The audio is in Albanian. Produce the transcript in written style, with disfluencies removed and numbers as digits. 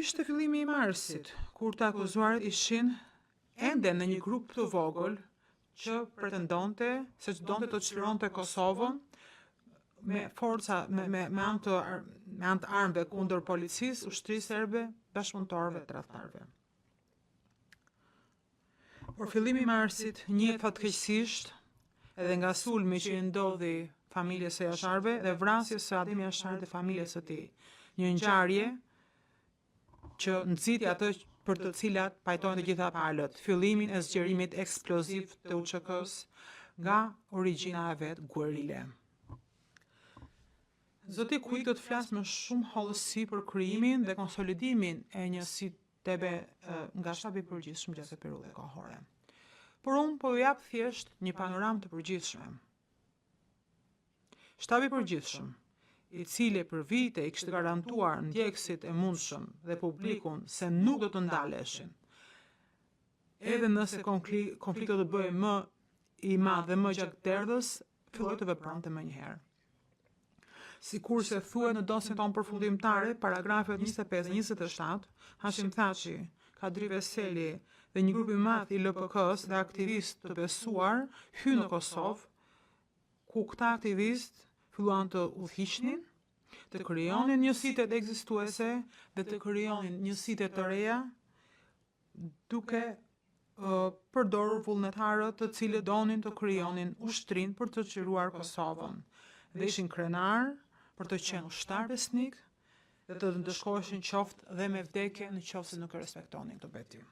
Ishte fillimi i marsit, kur të akuzuarit ishin ende në një grup të vogël që pretendonte se donte të çlironte Kosovën me forca me anë të armëve kundër policisë, ushtrisë serbe, bashkëpunëtorëve, tradhtarëve. Por fillimi i marsit njihet fatkeqësisht edhe nga sulmi që i ndodhi familjes së Jasharëve dhe vrasjes së Ademi Jashar dhe familjes së tij. Një ngjarje që nxiti atë për të cilat pajtojnë të gjitha palët, fillimin e zgjerimit eksploziv të UÇK-s nga origjina e vet guerile. Zoti Kuik do të flasë më shumë hollësi për krijimin dhe konsolidimin e njësisë tebe nga shtabi i përgjithshëm gjatë periudhës kohore. Por unë po ju jap thjesht një panoramë të përgjithshme. Shtabi i përgjithshëm, i cili për vite i kishte garantuar ndjekësit e mundshëm dhe publikun se nuk do të ndaleshin, edhe nëse konflikti do të bëhej më i madh dhe më gjatë derdhës, filloi të vepronte më njëherë. Sikur se thuhet në dosjen tonë përfundimtare, paragrafet 25 dhe 27, Hashim Thaçi, Kadri Veseli dhe një grup i madh i LPK-s dhe aktivistë të besuar hynë në Kosovë, ku këta aktivistë filluan të udhëhiqnin, të krijonin njësitë të ekzistuese dhe të krijonin njësitë të reja, duke përdorur vullnetarët të cilët donin të krijonin ushtrinë për të çliruar Kosovën. Dhe ishin krenar për të qenë ushtar besnik dhe të ndëshkoheshin qoftë dhe me vdekje në qoftë se nuk e respektonin këtë beti.